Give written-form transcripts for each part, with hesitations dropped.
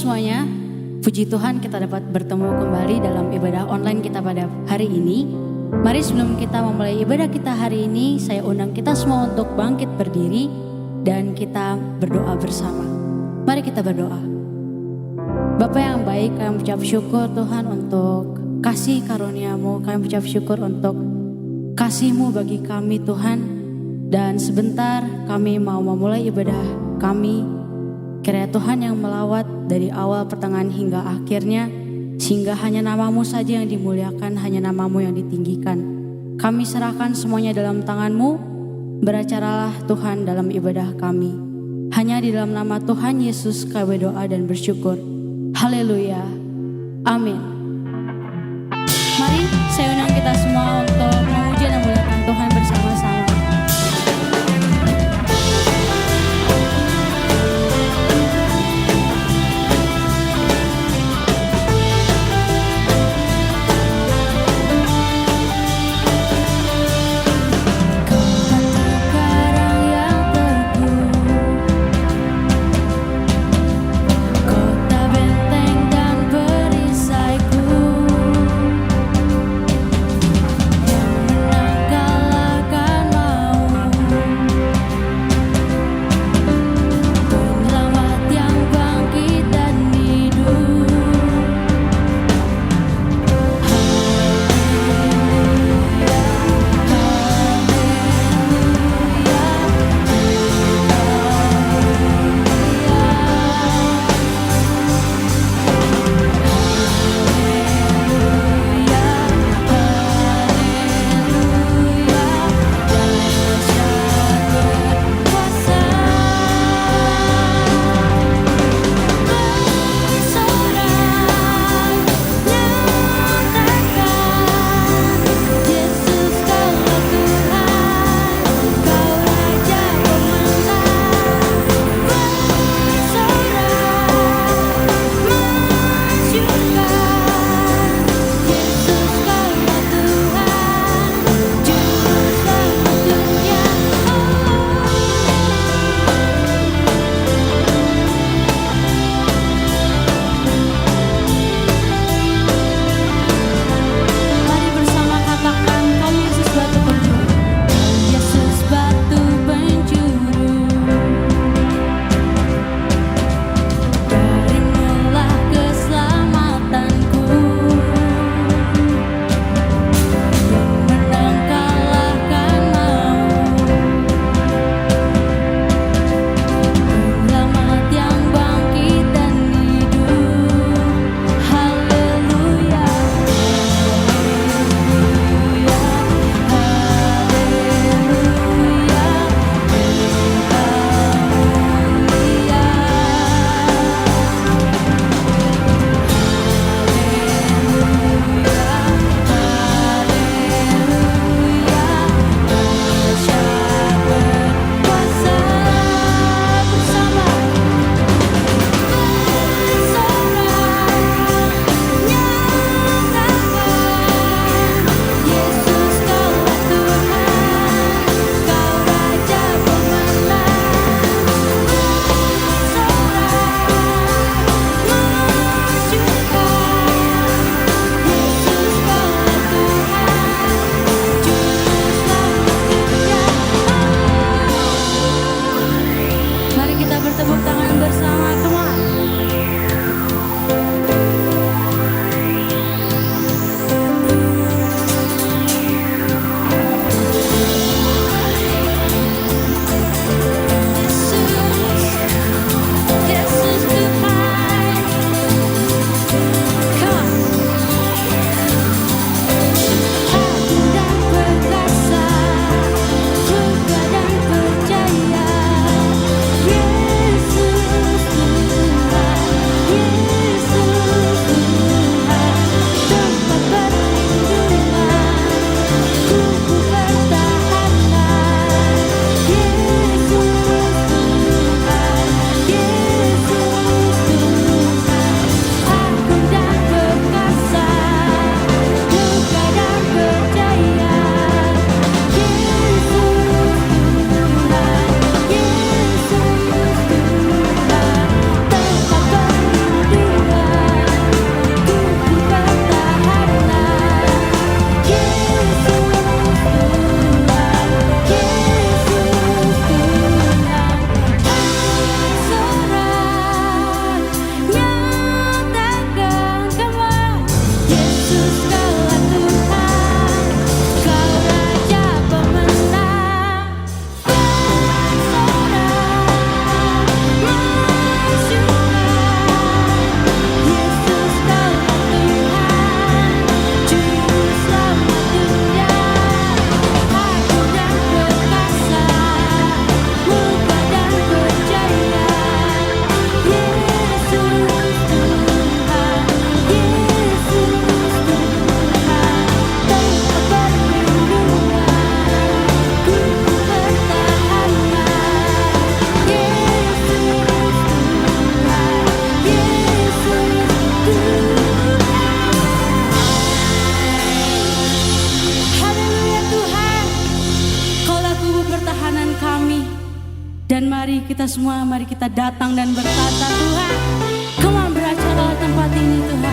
semuanya, puji Tuhan kita dapat bertemu kembali dalam ibadah online kita pada hari ini. Mari sebelum kita memulai ibadah kita hari ini, saya undang kita semua untuk bangkit berdiri dan kita berdoa bersama. Mari kita berdoa. Bapa yang baik, kami ucap syukur Tuhan untuk kasih karunia-Mu. Kami ucap syukur untuk kasih-Mu bagi kami Tuhan. Dan sebentar kami mau memulai ibadah kami. Kiranya Tuhan yang melawat dari awal pertengahan hingga akhirnya, sehingga hanya nama-Mu saja yang dimuliakan, hanya nama-Mu yang ditinggikan. Kami serahkan semuanya dalam tangan-Mu. Beracaralah Tuhan dalam ibadah kami. Hanya di dalam nama Tuhan Yesus kami berdoa dan bersyukur. Haleluya. Amin. Mari saya undang kita semua untuk memuji dan memuliakan Tuhan bersama-sama. Kota benteng dan perisaiku, Dan mari kita semua, mari kita datang dan berkata, Tuhan, Come on, beracara tempat ini Tuhan.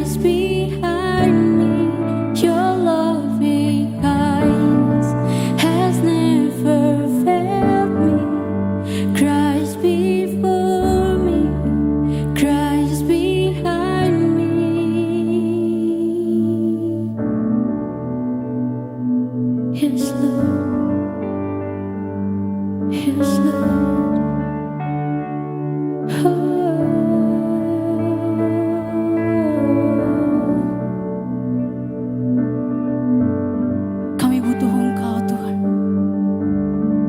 Christ behind me. Your loving kindness has never failed me. Christ before me, Christ behind me. His love, His love. Kami butuh Engkau, Tuhan.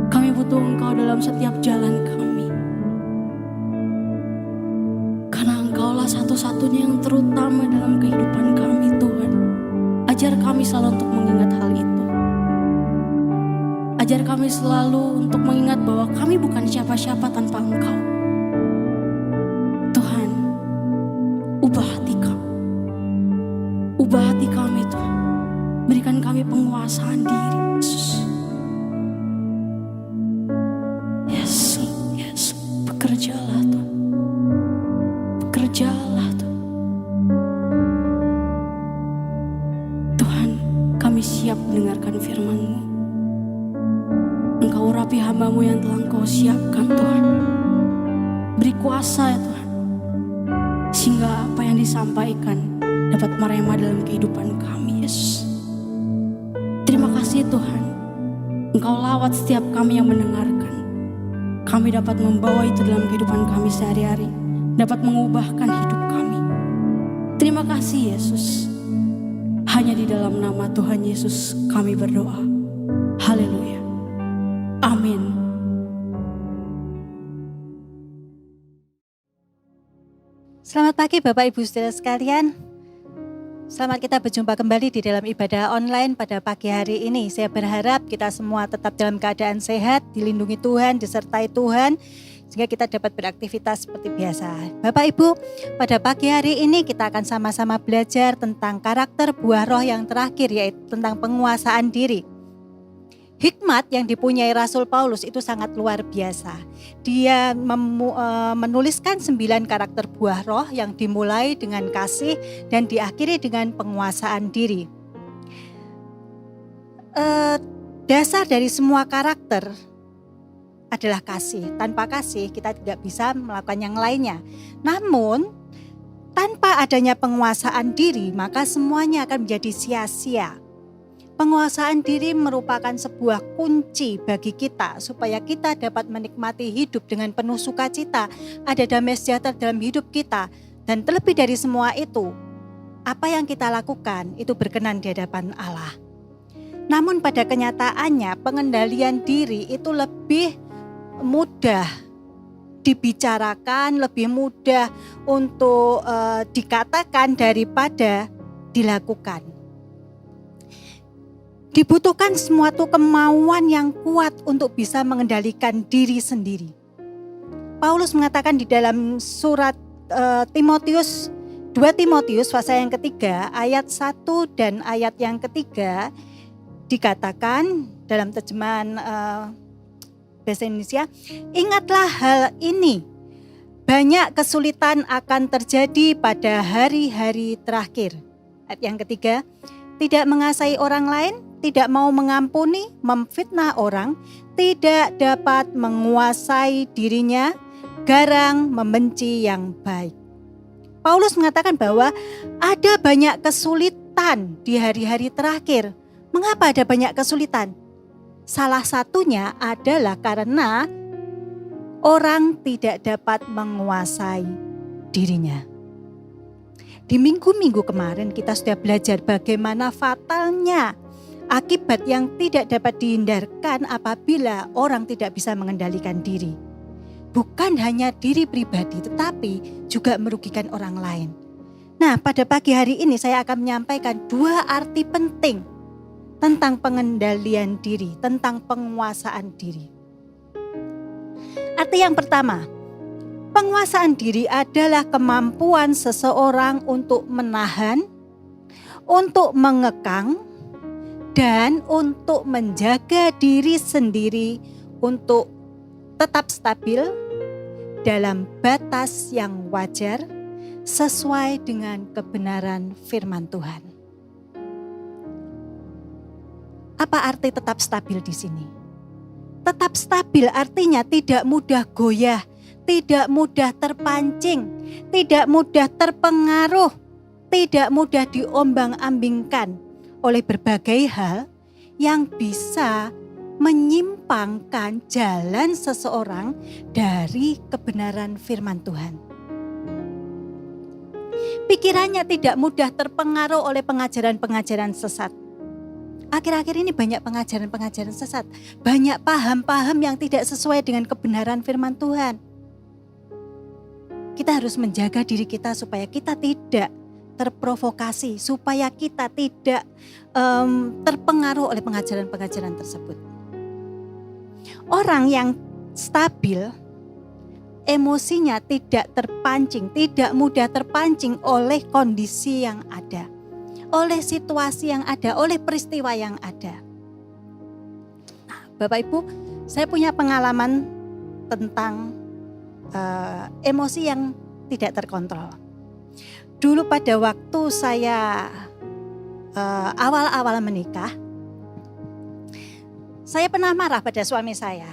Kami butuh Engkau dalam setiap jalan kami. Karena Engkaulah satu-satunya yang terutama dalam kehidupan kami, Tuhan. Ajar kami selalu untuk mengingat hal itu. Ajar kami selalu untuk mengingat bahwa kami bukan siapa-siapa tanpa Engkau. Tuhan, ubah hati kami. Ubah hati kami, Tuhan. Berikan kami penguasaan diri, Yesus. Yes, yes. Bekerjalah, Tuhan. Bekerjalah, Tuhan. Tuhan, kami siap mendengarkan firman-Mu. Engkau urapi hamba-Mu yang telah Engkau siapkan, Tuhan. Beri kuasa, ya Tuhan. Sehingga apa yang disampaikan dapat merema dalam kehidupan kami, Yesus. Terima kasih Tuhan, Engkau lawat setiap kami yang mendengarkan. Kami dapat membawa itu dalam kehidupan kami sehari-hari, dapat mengubahkan hidup kami. Terima kasih Yesus. Hanya di dalam nama Tuhan Yesus kami berdoa. Haleluya. Amin. Selamat pagi Bapak Ibu Saudara sekalian. Selamat kita berjumpa kembali di dalam ibadah online pada pagi hari ini. Saya berharap kita semua tetap dalam keadaan sehat, dilindungi Tuhan, disertai Tuhan, sehingga kita dapat beraktivitas seperti biasa. Bapak Ibu, pada pagi hari ini kita akan sama-sama belajar tentang karakter buah roh yang terakhir, yaitu tentang penguasaan diri. Hikmat yang dipunyai Rasul Paulus itu sangat luar biasa. Dia menuliskan 9 karakter buah roh yang dimulai dengan kasih dan diakhiri dengan penguasaan diri. Dasar dari semua karakter adalah kasih. Tanpa kasih kita tidak bisa melakukan yang lainnya. Namun tanpa adanya penguasaan diri maka semuanya akan menjadi sia-sia. Penguasaan diri merupakan sebuah kunci bagi kita supaya kita dapat menikmati hidup dengan penuh sukacita, ada damai sejahtera dalam hidup kita, dan terlebih dari semua itu, apa yang kita lakukan itu berkenan di hadapan Allah. Namun pada kenyataannya pengendalian diri itu lebih mudah dibicarakan, lebih mudah untuk dikatakan daripada dilakukan. Dibutuhkan suatu kemauan yang kuat untuk bisa mengendalikan diri sendiri. Paulus mengatakan di dalam surat 2 Timotius pasal yang ketiga ayat 1 dan ayat yang ketiga dikatakan dalam terjemahan bahasa Indonesia, ingatlah hal ini, banyak kesulitan akan terjadi pada hari-hari terakhir. Ayat yang ketiga, tidak mengasihi orang lain, tidak mau mengampuni, memfitnah orang, tidak dapat menguasai dirinya, garang membenci yang baik. Paulus mengatakan bahwa ada banyak kesulitan di hari-hari terakhir. Mengapa ada banyak kesulitan? Salah satunya adalah karena orang tidak dapat menguasai dirinya. Di minggu-minggu kemarin kita sudah belajar bagaimana fatalnya akibat yang tidak dapat dihindarkan apabila orang tidak bisa mengendalikan diri. Bukan hanya diri pribadi tetapi juga merugikan orang lain. Nah, pada pagi hari ini saya akan menyampaikan 2 arti penting tentang pengendalian diri, tentang penguasaan diri. Arti yang pertama, penguasaan diri adalah kemampuan seseorang untuk menahan, untuk mengekang, dan untuk menjaga diri sendiri untuk tetap stabil dalam batas yang wajar sesuai dengan kebenaran firman Tuhan. Apa arti tetap stabil di sini? Tetap stabil artinya tidak mudah goyah, tidak mudah terpancing, tidak mudah terpengaruh, tidak mudah diombang-ambingkan oleh berbagai hal yang bisa menyimpangkan jalan seseorang dari kebenaran firman Tuhan. Pikirannya tidak mudah terpengaruh oleh pengajaran-pengajaran sesat. Akhir-akhir ini banyak pengajaran-pengajaran sesat, banyak paham-paham yang tidak sesuai dengan kebenaran firman Tuhan. Kita harus menjaga diri kita supaya kita tidak terprovokasi, supaya kita tidak terpengaruh oleh pengajaran-pengajaran tersebut. Orang yang stabil, emosinya tidak terpancing, tidak mudah terpancing oleh kondisi yang ada, oleh situasi yang ada, oleh peristiwa yang ada. Nah, Bapak Ibu, saya punya pengalaman tentang emosi yang tidak terkontrol. Dulu pada waktu saya awal-awal menikah, saya pernah marah pada suami saya.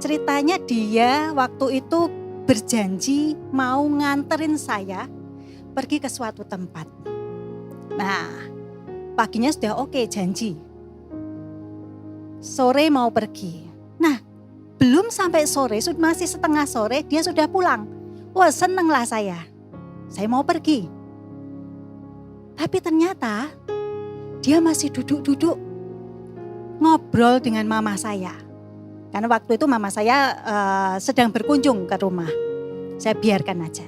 Ceritanya dia waktu itu berjanji mau nganterin saya pergi ke suatu tempat. Nah, paginya sudah oke, janji. Sore mau pergi. Nah, belum sampai sore, masih setengah sore dia sudah pulang. Wah, senenglah saya. Saya mau pergi. Tapi ternyata dia masih duduk-duduk ngobrol dengan mama saya. Karena waktu itu mama saya sedang berkunjung ke rumah. Saya biarkan aja.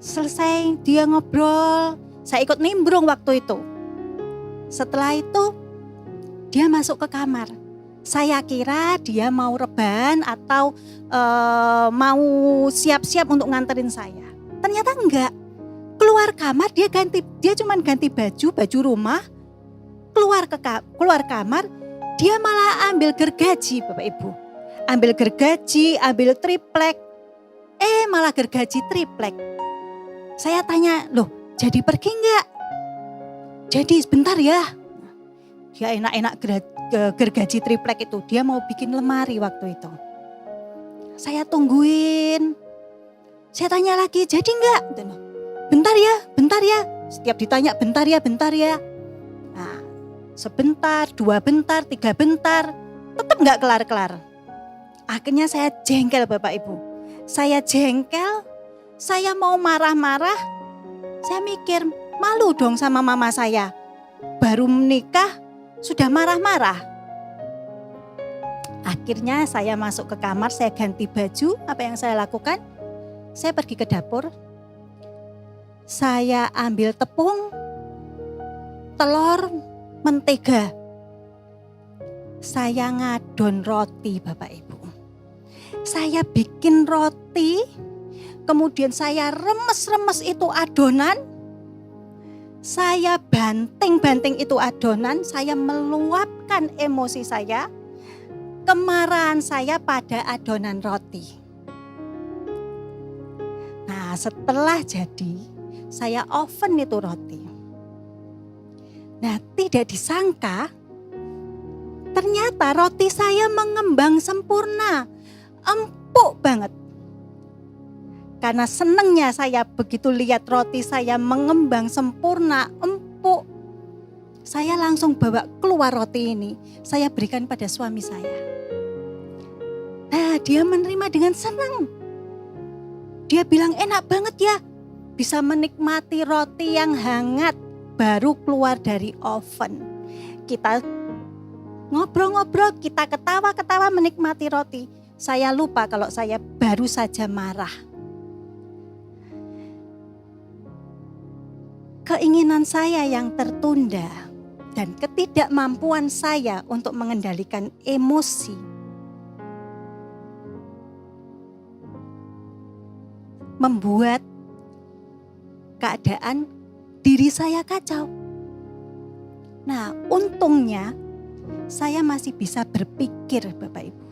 Selesai dia ngobrol, saya ikut nimbrung waktu itu. Setelah itu dia masuk ke kamar. Saya kira dia mau rebahan atau mau siap-siap untuk nganterin saya. Ternyata enggak. Keluar kamar dia cuma ganti baju rumah. Keluar kamar, dia malah ambil gergaji, Bapak Ibu. Ambil gergaji, ambil triplek. Malah gergaji triplek. Saya tanya, loh jadi pergi enggak? Jadi sebentar ya. Dia enak-enak gergaji triplek itu. Dia mau bikin lemari waktu itu. Saya tungguin. Saya tanya lagi, jadi enggak? Bentar ya. Setiap ditanya bentar ya. Nah, sebentar, 2 bentar, 3 bentar. Tetap enggak kelar-kelar. Akhirnya saya jengkel Bapak Ibu. Saya jengkel, saya mau marah-marah. Saya mikir, malu dong sama mama saya. Baru menikah, sudah marah-marah. Akhirnya saya masuk ke kamar, saya ganti baju. Apa yang saya lakukan? Saya pergi ke dapur. Saya ambil tepung, telur, mentega. Saya ngadon roti, Bapak Ibu. Saya bikin roti, kemudian saya remes-remes itu adonan. Saya banting-banting itu adonan, saya meluapkan emosi saya, kemarahan saya pada adonan roti. Nah, setelah jadi, saya oven itu roti. Nah, tidak disangka, ternyata roti saya mengembang sempurna, empuk banget. Karena senangnya saya begitu lihat roti saya mengembang sempurna, empuk. Saya langsung bawa keluar roti ini. Saya berikan pada suami saya. Nah, dia menerima dengan senang. Dia bilang enak banget ya. Bisa menikmati roti yang hangat baru keluar dari oven. Kita ngobrol-ngobrol, kita ketawa-ketawa menikmati roti. Saya lupa kalau saya baru saja marah. Keinginan saya yang tertunda dan ketidakmampuan saya untuk mengendalikan emosi membuat keadaan diri saya kacau. Nah, untungnya saya masih bisa berpikir, Bapak Ibu.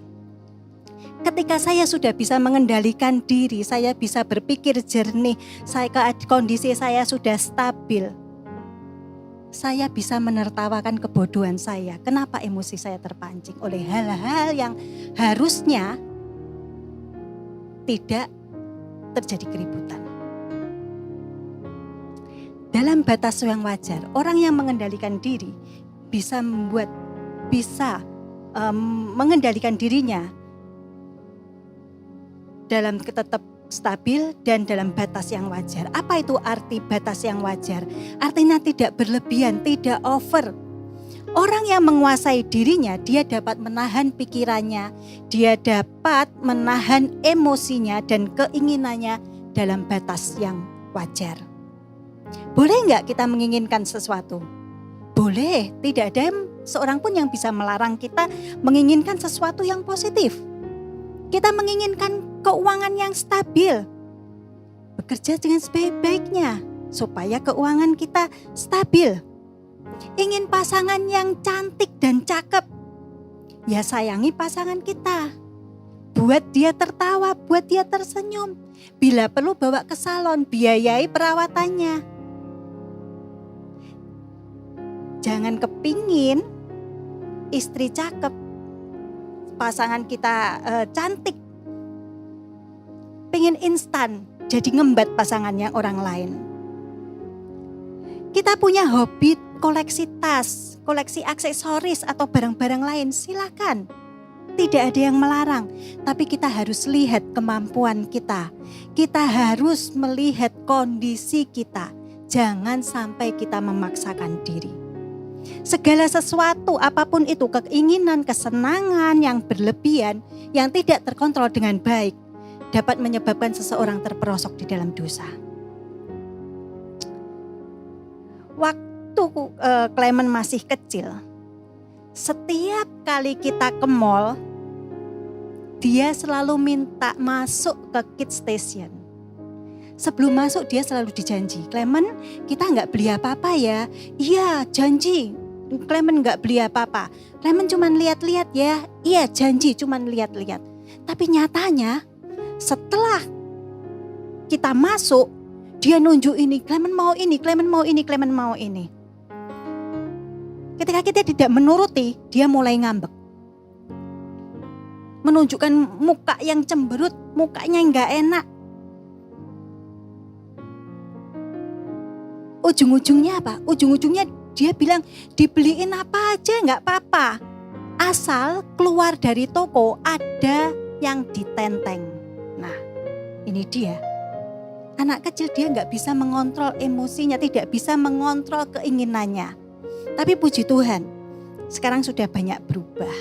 Ketika saya sudah bisa mengendalikan diri, saya bisa berpikir jernih, kondisi saya sudah stabil. Saya bisa menertawakan kebodohan saya. Kenapa emosi saya terpancing oleh hal-hal yang harusnya tidak terjadi keributan. Dalam batas yang wajar, orang yang mengendalikan diri bisa mengendalikan dirinya dalam tetap stabil dan dalam batas yang wajar. Apa itu arti batas yang wajar? Artinya tidak berlebihan, tidak over. Orang yang menguasai dirinya, dia dapat menahan pikirannya, dia dapat menahan emosinya dan keinginannya dalam batas yang wajar. Boleh nggak kita menginginkan sesuatu? Boleh, tidak ada seorang pun yang bisa melarang kita menginginkan sesuatu yang positif. Kita menginginkan keuangan yang stabil, bekerja dengan sebaik-baiknya supaya keuangan kita stabil. Ingin pasangan yang cantik dan cakep, ya sayangi pasangan kita. Buat dia tertawa, buat dia tersenyum. Bila perlu bawa ke salon, biayai perawatannya. Jangan kepingin istri cakep, pasangan kita cantik, pengen instan, jadi ngembat pasangannya orang lain. Kita punya hobi koleksi tas, koleksi aksesoris atau barang-barang lain, silakan. Tidak ada yang melarang, tapi kita harus lihat kemampuan kita. Kita harus melihat kondisi kita. Jangan sampai kita memaksakan diri. Segala sesuatu, apapun itu, keinginan, kesenangan yang berlebihan, yang tidak terkontrol dengan baik, dapat menyebabkan seseorang terperosok di dalam dosa. Waktu Clement masih kecil, setiap kali kita ke mall, dia selalu minta masuk ke kids station. Sebelum masuk dia selalu dijanji, Clement kita gak beli apa-apa ya. Iya janji, Clement gak beli apa-apa. Clement cuman lihat-lihat ya. Iya janji cuman lihat-lihat. Tapi nyatanya setelah kita masuk, dia nunjuk ini, Clement mau ini, Clement mau ini, Clement mau ini. Ketika kita tidak menuruti, dia mulai ngambek. Menunjukkan muka yang cemberut, mukanya yang gak enak. Ujung-ujungnya apa? Ujung-ujungnya dia bilang dibeliin apa aja gak apa-apa. Asal keluar dari toko ada yang ditenteng. Nah ini dia. Anak kecil dia gak bisa mengontrol emosinya, tidak bisa mengontrol keinginannya. Tapi puji Tuhan, sekarang sudah banyak berubah.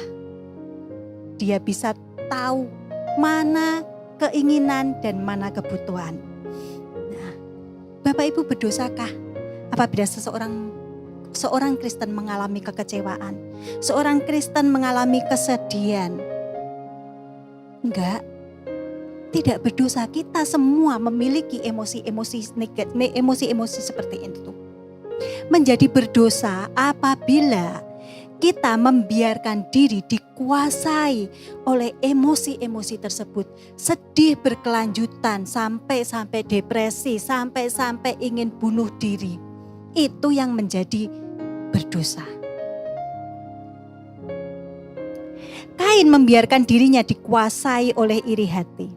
Dia bisa tahu mana keinginan dan mana kebutuhan. Nah, Bapak Ibu berdosakah apabila seorang Kristen mengalami kekecewaan, seorang Kristen mengalami kesedihan? Enggak. Tidak berdosa, kita semua memiliki emosi-emosi negatif, emosi-emosi seperti itu. Menjadi berdosa apabila kita membiarkan diri dikuasai oleh emosi-emosi tersebut. Sedih berkelanjutan sampai depresi, sampai ingin bunuh diri. Itu yang menjadi berdosa. Kain membiarkan dirinya dikuasai oleh iri hati.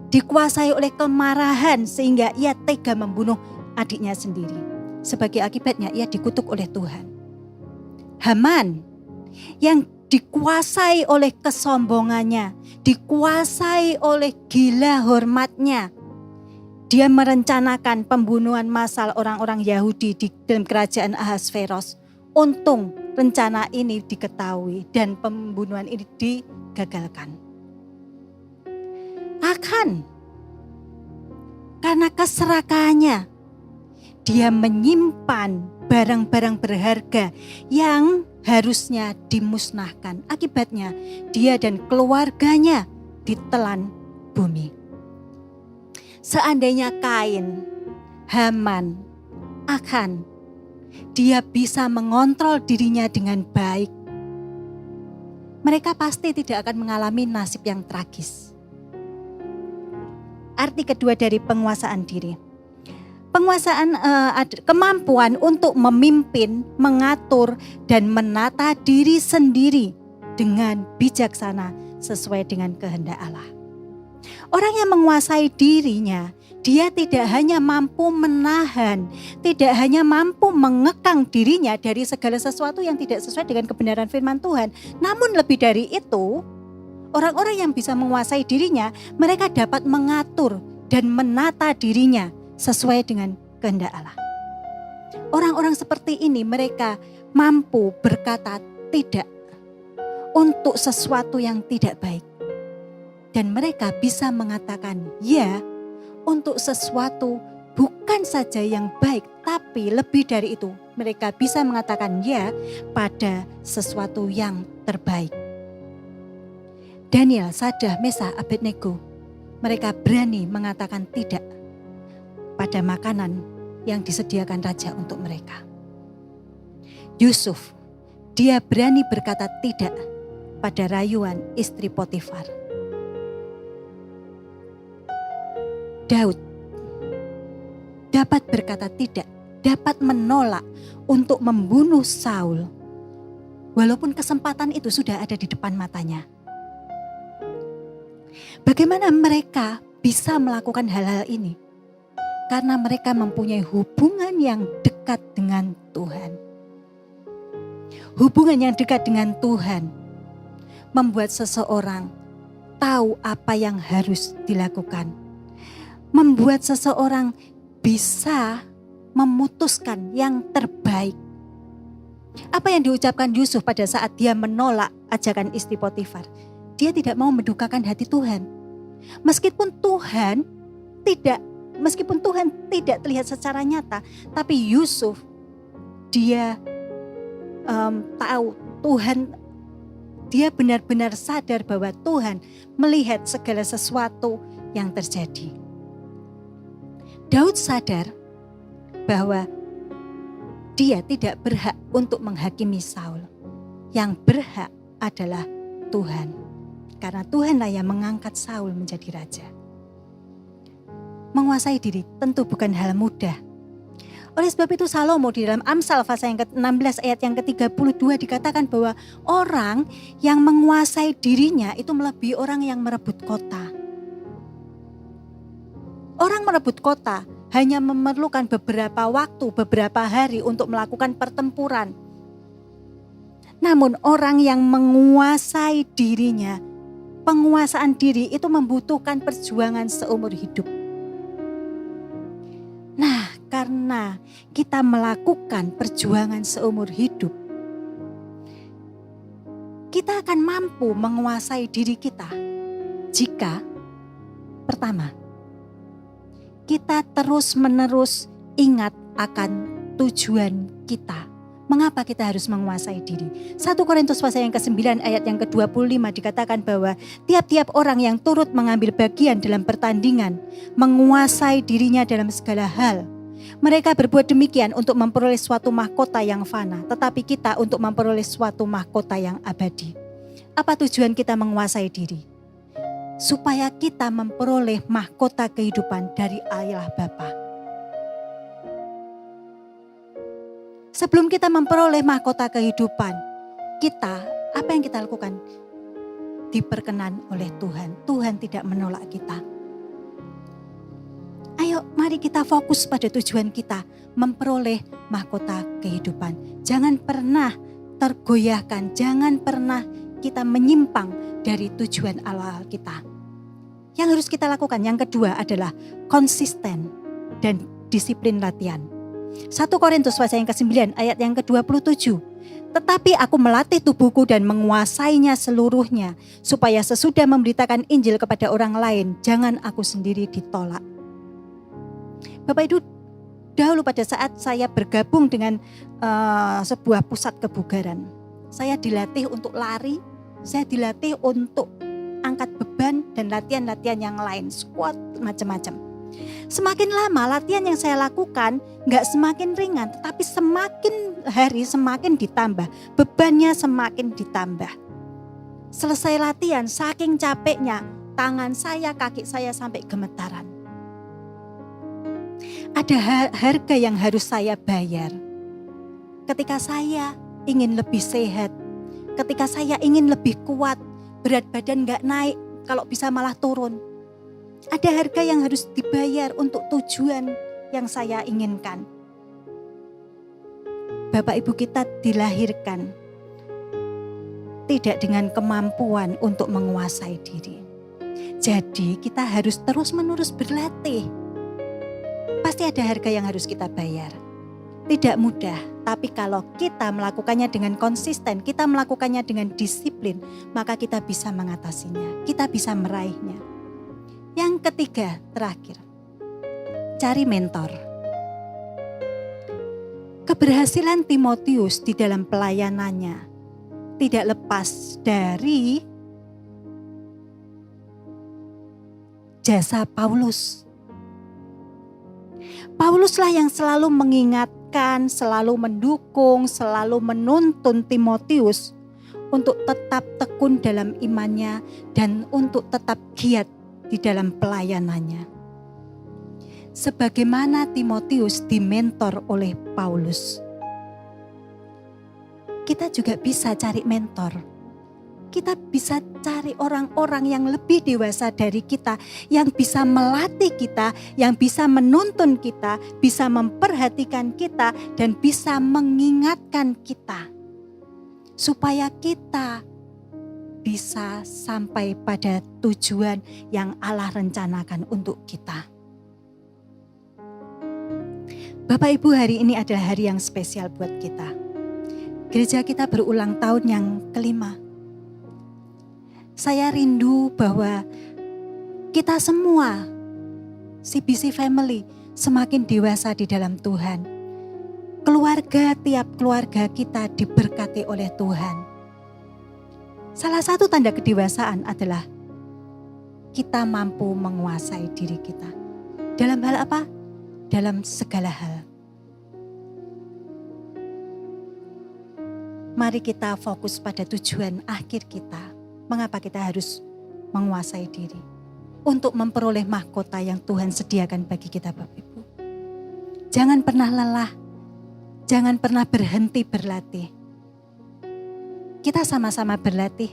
Dikuasai oleh kemarahan sehingga ia tega membunuh adiknya sendiri. Sebagai akibatnya ia dikutuk oleh Tuhan. Haman yang dikuasai oleh kesombongannya, dikuasai oleh gila hormatnya. Dia merencanakan pembunuhan massal orang-orang Yahudi di dalam kerajaan Ahasveros. Untung rencana ini diketahui dan pembunuhan ini digagalkan. Akan karena keserakahannya, dia menyimpan barang-barang berharga yang harusnya dimusnahkan. Akibatnya dia dan keluarganya ditelan bumi. Seandainya Kain, Haman, Akan, dia bisa mengontrol dirinya dengan baik, mereka pasti tidak akan mengalami nasib yang tragis. Arti kedua dari penguasaan diri. Penguasaan kemampuan untuk memimpin, mengatur, dan menata diri sendiri dengan bijaksana sesuai dengan kehendak Allah. Orang yang menguasai dirinya, dia tidak hanya mampu menahan, tidak hanya mampu mengekang dirinya dari segala sesuatu yang tidak sesuai dengan kebenaran firman Tuhan. Namun lebih dari itu, orang-orang yang bisa menguasai dirinya, mereka dapat mengatur dan menata dirinya sesuai dengan kehendak Allah. Orang-orang seperti ini mereka mampu berkata tidak untuk sesuatu yang tidak baik. Dan mereka bisa mengatakan ya untuk sesuatu bukan saja yang baik, tapi lebih dari itu mereka bisa mengatakan ya pada sesuatu yang terbaik. Daniel, Sadrah, Mesah, Abednego, mereka berani mengatakan tidak pada makanan yang disediakan raja untuk mereka. Yusuf, dia berani berkata tidak pada rayuan istri Potifar. Daud dapat berkata tidak, dapat menolak untuk membunuh Saul, walaupun kesempatan itu sudah ada di depan matanya. Bagaimana mereka bisa melakukan hal-hal ini? Karena mereka mempunyai hubungan yang dekat dengan Tuhan. Hubungan yang dekat dengan Tuhan membuat seseorang tahu apa yang harus dilakukan. Membuat seseorang bisa memutuskan yang terbaik. Apa yang diucapkan Yusuf pada saat dia menolak ajakan istri Potifar? Dia tidak mau mendukakan hati Tuhan. Meskipun Tuhan tidak terlihat secara nyata, tapi Yusuf dia tahu Tuhan, dia benar-benar sadar bahwa Tuhan melihat segala sesuatu yang terjadi. Daud sadar bahwa dia tidak berhak untuk menghakimi Saul. Yang berhak adalah Tuhan. Karena Tuhanlah yang mengangkat Saul menjadi raja. Menguasai diri tentu bukan hal mudah. Oleh sebab itu Salomo di dalam Amsal pasal yang ke-16 ayat yang ke-32 dikatakan bahwa orang yang menguasai dirinya itu melebihi orang yang merebut kota. Orang merebut kota hanya memerlukan beberapa waktu, beberapa hari untuk melakukan pertempuran. Namun orang yang menguasai dirinya, penguasaan diri itu membutuhkan perjuangan seumur hidup. Nah, karena kita melakukan perjuangan seumur hidup, kita akan mampu menguasai diri kita jika pertama, kita terus-menerus ingat akan tujuan kita. Mengapa kita harus menguasai diri? 1 Korintus pasal yang ke-9 ayat yang ke-25 dikatakan bahwa tiap-tiap orang yang turut mengambil bagian dalam pertandingan menguasai dirinya dalam segala hal. Mereka berbuat demikian untuk memperoleh suatu mahkota yang fana, tetapi kita untuk memperoleh suatu mahkota yang abadi. Apa tujuan kita menguasai diri? Supaya kita memperoleh mahkota kehidupan dari Allah Bapa. Sebelum kita memperoleh mahkota kehidupan, apa yang kita lakukan? Diperkenan oleh Tuhan. Tuhan tidak menolak kita. Ayo mari kita fokus pada tujuan kita, memperoleh mahkota kehidupan. Jangan pernah tergoyahkan, jangan pernah kita menyimpang dari tujuan Allah kita. Yang harus kita lakukan yang kedua adalah konsisten dan disiplin latihan. 1 Korintus pasal yang ke-9 ayat yang ke-27. Tetapi aku melatih tubuhku dan menguasainya seluruhnya, supaya sesudah memberitakan Injil kepada orang lain, jangan aku sendiri ditolak. Bapak Ibu, dahulu pada saat saya bergabung dengan sebuah pusat kebugaran, saya dilatih untuk lari, saya dilatih untuk angkat beban dan latihan-latihan yang lain, squat macam-macam. Semakin lama latihan yang saya lakukan gak semakin ringan, tetapi semakin hari semakin ditambah, bebannya semakin ditambah. Selesai latihan, saking capeknya, tangan saya, kaki saya sampai gemetaran. Ada harga yang harus saya bayar. Ketika saya ingin lebih sehat, ketika saya ingin lebih kuat, berat badan gak naik, kalau bisa malah turun. Ada harga yang harus dibayar untuk tujuan yang saya inginkan. Bapak Ibu kita dilahirkan tidak dengan kemampuan untuk menguasai diri. Jadi kita harus terus-menerus berlatih. Pasti ada harga yang harus kita bayar. Tidak mudah, tapi kalau kita melakukannya dengan konsisten, kita melakukannya dengan disiplin, maka kita bisa mengatasinya, kita bisa meraihnya. Yang ketiga, terakhir, cari mentor. Keberhasilan Timotius di dalam pelayanannya tidak lepas dari jasa Paulus. Pauluslah yang selalu mengingatkan, selalu mendukung, selalu menuntun Timotius untuk tetap tekun dalam imannya dan untuk tetap giat di dalam pelayanannya. Sebagaimana Timotius dimentor oleh Paulus, kita juga bisa cari mentor. Kita bisa cari orang-orang yang lebih dewasa dari kita, yang bisa melatih kita, yang bisa menuntun kita, bisa memperhatikan kita, dan bisa mengingatkan kita. Supaya kita bisa sampai pada tujuan yang Allah rencanakan untuk kita. Bapak Ibu, hari ini adalah hari yang spesial buat kita. Gereja kita berulang tahun yang kelima. Saya rindu bahwa kita semua, CBC Family, semakin dewasa di dalam Tuhan. Tiap keluarga kita diberkati oleh Tuhan. Salah satu tanda kedewasaan adalah kita mampu menguasai diri kita. Dalam hal apa? Dalam segala hal. Mari kita fokus pada tujuan akhir kita. Mengapa kita harus menguasai diri? Untuk memperoleh mahkota yang Tuhan sediakan bagi kita, Bapak Ibu. Jangan pernah lelah. Jangan pernah berhenti berlatih. Kita sama-sama berlatih.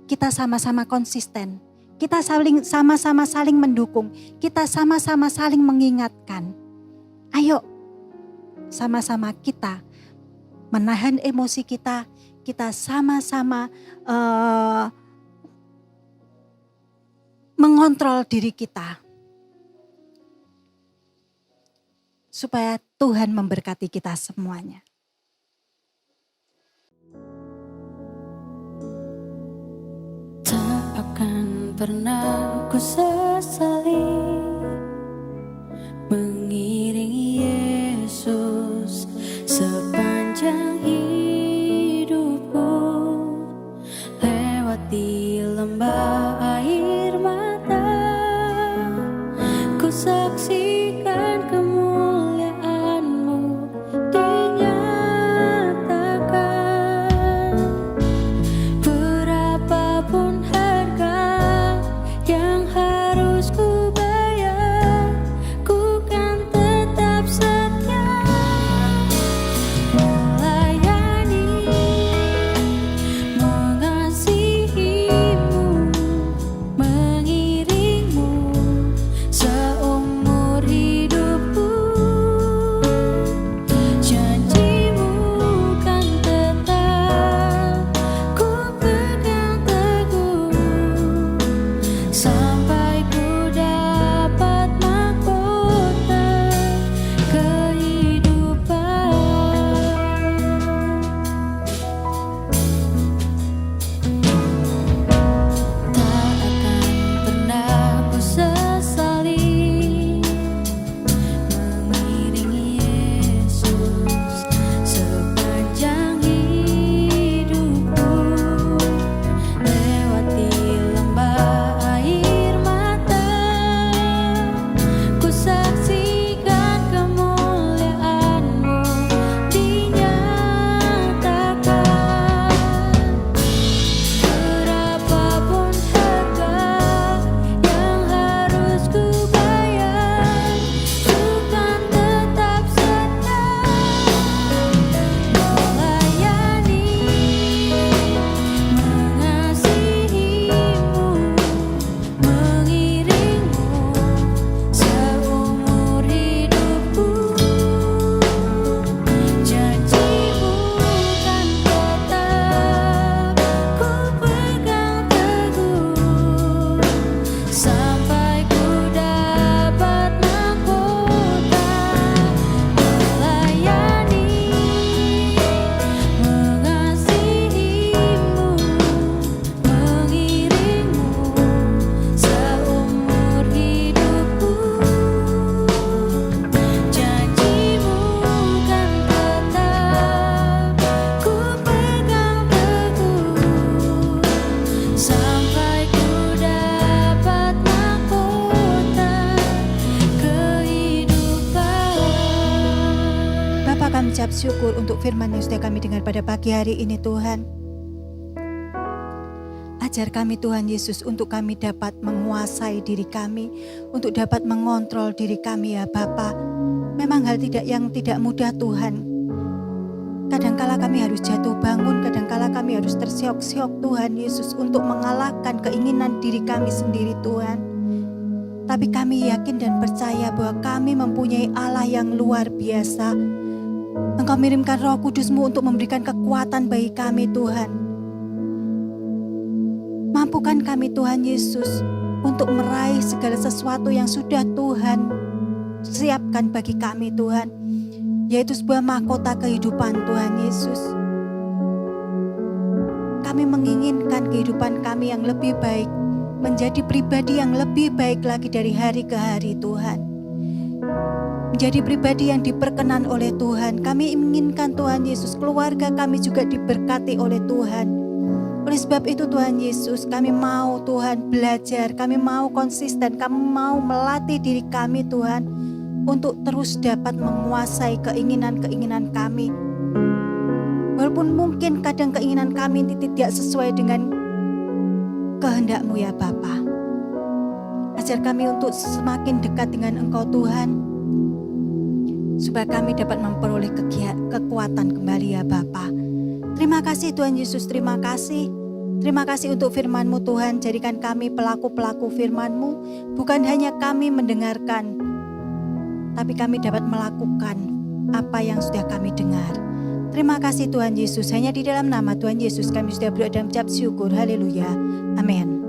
Kita sama-sama konsisten. Kita sama-sama saling mendukung. Kita sama-sama saling mengingatkan. Ayo, sama-sama kita menahan emosi kita, kita sama-sama mengontrol diri kita. Supaya Tuhan memberkati kita semuanya. Tak akan pernah ku sesali mengiringi Yesus sepanjang hidupku, lewati lembah air mata, ku saksikan kemuliaan-Mu dinyatakan. Berapapun harga yang harus ku bayar, kita mengucap syukur untuk firman yang sudah kami dengar pada pagi hari ini Tuhan. Ajar kami Tuhan Yesus untuk kami dapat menguasai diri kami, untuk dapat mengontrol diri kami ya Bapa. Memang hal yang tidak mudah Tuhan. Kadangkala kami harus jatuh bangun, kadangkala kami harus tersiok-siok Tuhan Yesus untuk mengalahkan keinginan diri kami sendiri Tuhan. Tapi kami yakin dan percaya bahwa kami mempunyai Allah yang luar biasa. Engkau mirimkan Roh Kudus-Mu untuk memberikan kekuatan bagi kami Tuhan. Mampukan kami Tuhan Yesus untuk meraih segala sesuatu yang sudah Tuhan siapkan bagi kami Tuhan. Yaitu sebuah mahkota kehidupan Tuhan Yesus. Kami menginginkan kehidupan kami yang lebih baik. Menjadi pribadi yang lebih baik lagi dari hari ke hari Tuhan. Menjadi pribadi yang diperkenan oleh Tuhan. Kami inginkan Tuhan Yesus, keluarga kami juga diberkati oleh Tuhan. Oleh sebab itu Tuhan Yesus, kami mau Tuhan belajar, kami mau konsisten, kami mau melatih diri kami Tuhan. Untuk terus dapat menguasai keinginan-keinginan kami. Walaupun mungkin kadang keinginan kami tidak sesuai dengan kehendak-Mu ya Bapa. Ajar kami untuk semakin dekat dengan Engkau Tuhan, supaya kami dapat memperoleh kekuatan kembali ya Bapa. Terima kasih Tuhan Yesus, terima kasih. Terima kasih untuk firman-Mu Tuhan. Jadikan kami pelaku-pelaku firman-Mu. Bukan hanya kami mendengarkan, tapi kami dapat melakukan apa yang sudah kami dengar. Terima kasih Tuhan Yesus. Hanya di dalam nama Tuhan Yesus kami sudah berdoa dan mengucap syukur. Haleluya. Amin.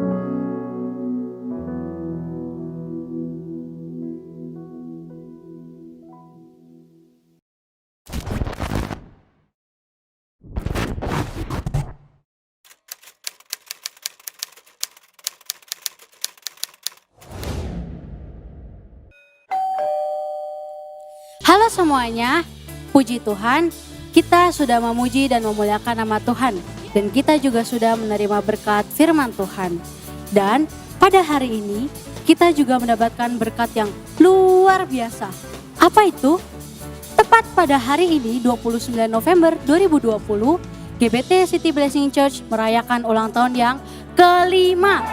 Halo semuanya, puji Tuhan, kita sudah memuji dan memuliakan nama Tuhan. Dan kita juga sudah menerima berkat firman Tuhan. Dan pada hari ini, kita juga mendapatkan berkat yang luar biasa. Apa itu? Tepat pada hari ini, 29 November 2020, GBT City Blessing Church merayakan ulang tahun yang kelima.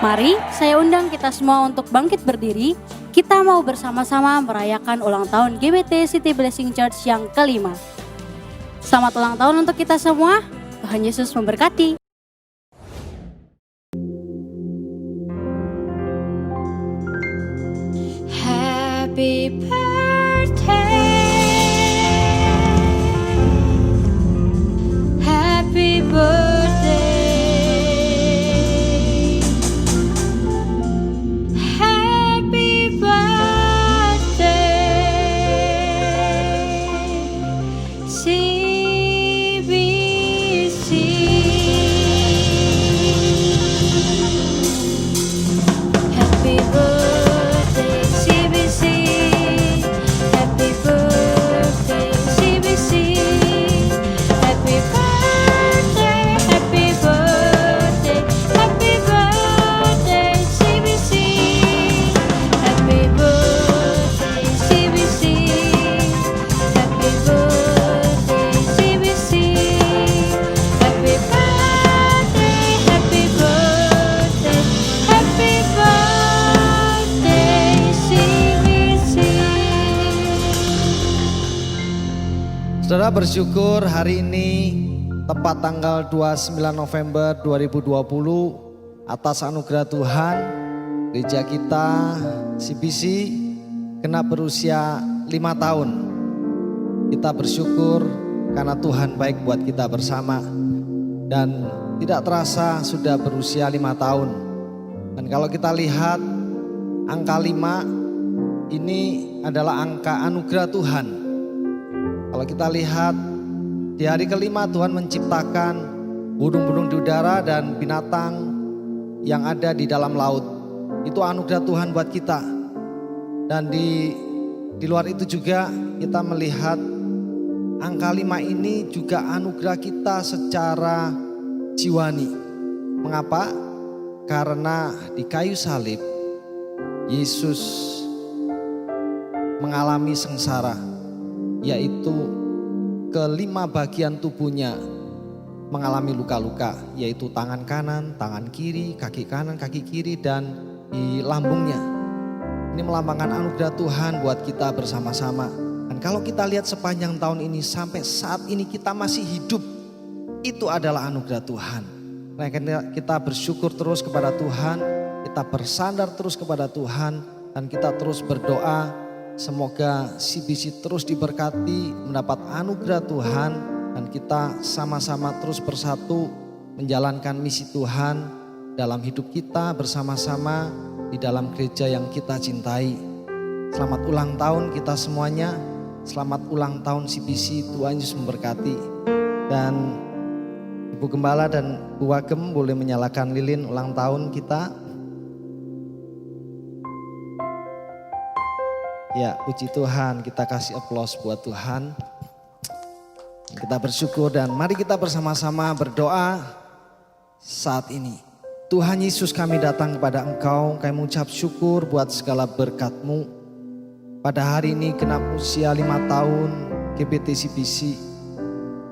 Mari saya undang kita semua untuk bangkit berdiri. Kita mau bersama-sama merayakan ulang tahun GBT City Blessing Church yang kelima. Selamat ulang tahun untuk kita semua. Tuhan Yesus memberkati. Happy birthday. Happy birthday. Happy birthday. CBC. Happy birthday CBC. Happy birthday CBC. Happy birthday, happy birthday, happy birthday CBC. Happy birthday CBC. Happy birthday CBC. Happy birthday, happy birthday, happy birthday CBC. Saudara bersyukur hari ini tepat tanggal 29 November 2020 atas anugerah Tuhan gereja kita CBC genap berusia 5 tahun. Kita bersyukur karena Tuhan baik buat kita bersama dan tidak terasa sudah berusia 5 tahun. Dan kalau kita lihat angka 5 ini adalah angka anugerah Tuhan. Kalau kita lihat di hari kelima Tuhan menciptakan burung-burung di udara dan binatang yang ada di dalam laut. Itu anugerah Tuhan buat kita. Dan di luar itu juga kita melihat angka 5 ini juga anugerah kita secara jiwani. Mengapa? Karena di kayu salib Yesus mengalami sengsara, yaitu kelima bagian tubuhnya mengalami luka-luka, yaitu tangan kanan, tangan kiri, kaki kanan, kaki kiri, dan di lambungnya. Ini melambangkan anugerah Tuhan buat kita bersama-sama. Dan kalau kita lihat sepanjang tahun ini sampai saat ini kita masih hidup, itu adalah anugerah Tuhan. Nah, kita bersyukur terus kepada Tuhan, kita bersandar terus kepada Tuhan, dan kita terus berdoa semoga CBC terus diberkati, mendapat anugerah Tuhan, dan kita sama-sama terus bersatu menjalankan misi Tuhan dalam hidup kita bersama-sama di dalam gereja yang kita cintai. Selamat ulang tahun kita semuanya, selamat ulang tahun CBC, Tuhan Yesus memberkati. Dan Ibu Gembala dan Bu Wagem boleh menyalakan lilin ulang tahun kita. Ya, puji Tuhan, kita kasih aplaus buat Tuhan. Kita bersyukur dan mari kita bersama-sama berdoa saat ini. Tuhan Yesus, kami datang kepada Engkau, kami mengucap syukur buat segala berkat-Mu. Pada hari ini genap usia 5 tahun GBT CBC.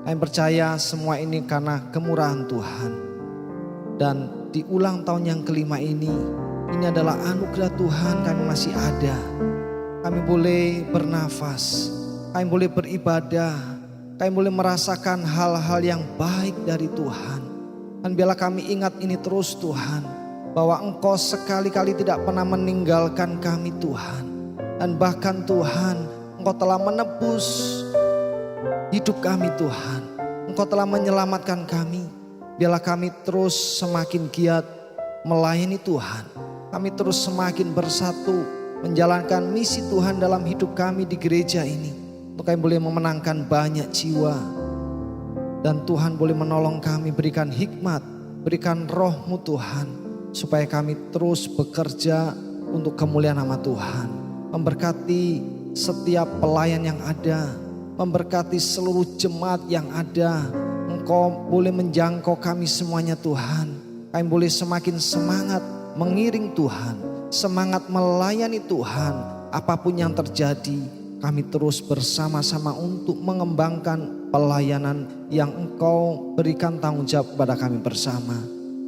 Kami percaya semua ini karena kemurahan Tuhan. Dan di ulang tahun yang kelima ini adalah anugerah Tuhan, kami masih ada. Kami boleh bernafas, kami boleh beribadah, kami boleh merasakan hal-hal yang baik dari Tuhan. Dan biarlah kami ingat ini terus Tuhan, bahwa Engkau sekali-kali tidak pernah meninggalkan kami Tuhan. Dan bahkan Tuhan, Engkau telah menebus hidup kami Tuhan. Engkau telah menyelamatkan kami. Biarlah kami terus semakin giat melayani Tuhan. Kami terus semakin bersatu menjalankan misi Tuhan dalam hidup kami di gereja ini. Untuk kami boleh memenangkan banyak jiwa. Dan Tuhan boleh menolong kami, berikan hikmat, berikan roh-Mu Tuhan. Supaya kami terus bekerja untuk kemuliaan nama Tuhan. Memberkati setiap pelayan yang ada, memberkati seluruh jemaat yang ada. Engkau boleh menjangkau kami semuanya Tuhan. Kami boleh semakin semangat mengiring Tuhan, semangat melayani Tuhan. Apapun yang terjadi, kami terus bersama-sama untuk mengembangkan pelayanan yang Engkau berikan tanggung jawab kepada kami bersama.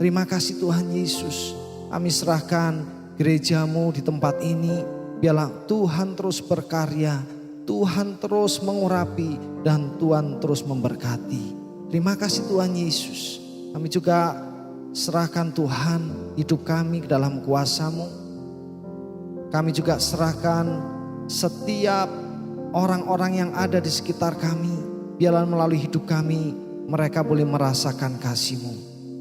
Terima kasih Tuhan Yesus. Kami serahkan gereja-Mu di tempat ini. Biarlah Tuhan terus berkarya, Tuhan terus mengurapi, dan Tuhan terus memberkati. Terima kasih Tuhan Yesus. Kami juga serahkan Tuhan hidup kami ke dalam kuasa-Mu. Kami juga serahkan setiap orang-orang yang ada di sekitar kami. Biarlah melalui hidup kami mereka boleh merasakan kasih-Mu.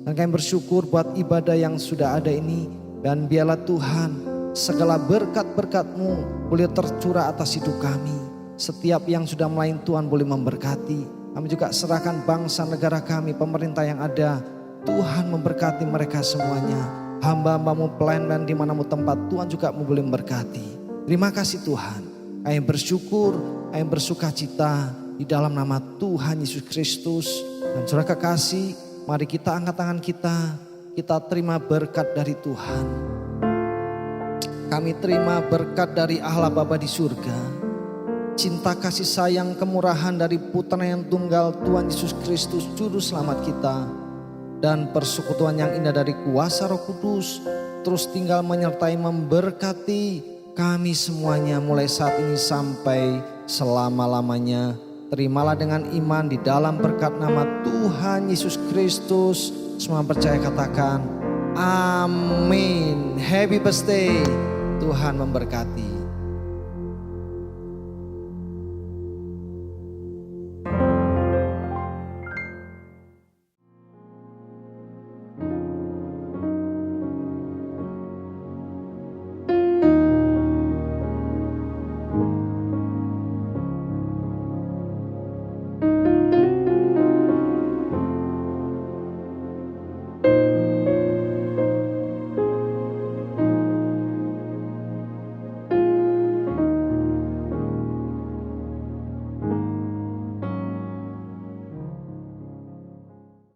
Dan kami bersyukur buat ibadah yang sudah ada ini. Dan biarlah Tuhan segala berkat-berkat-Mu boleh tercurah atas hidup kami. Setiap yang sudah melayani Tuhan boleh memberkati. Kami juga serahkan bangsa negara kami, pemerintah yang ada. Tuhan memberkati mereka semuanya. Hamba-hamba-Mu pelayan di mana-Mu tempat, Tuhan juga boleh memberkati. Terima kasih Tuhan. Kami bersyukur, kami bersuka cita di dalam nama Tuhan Yesus Kristus. Dan saudara kekasih, mari kita angkat tangan kita terima berkat dari Tuhan. Kami terima berkat dari Allah Bapa di surga. Cinta kasih sayang kemurahan dari Putra yang tunggal Tuhan Yesus Kristus Juru Selamat kita. Dan persekutuan yang indah dari kuasa Roh Kudus terus tinggal menyertai memberkati kami semuanya mulai saat ini sampai selama-lamanya. Terimalah dengan iman di dalam berkat nama Tuhan Yesus Kristus. Semua percaya katakan amin. Happy birthday. Tuhan memberkati.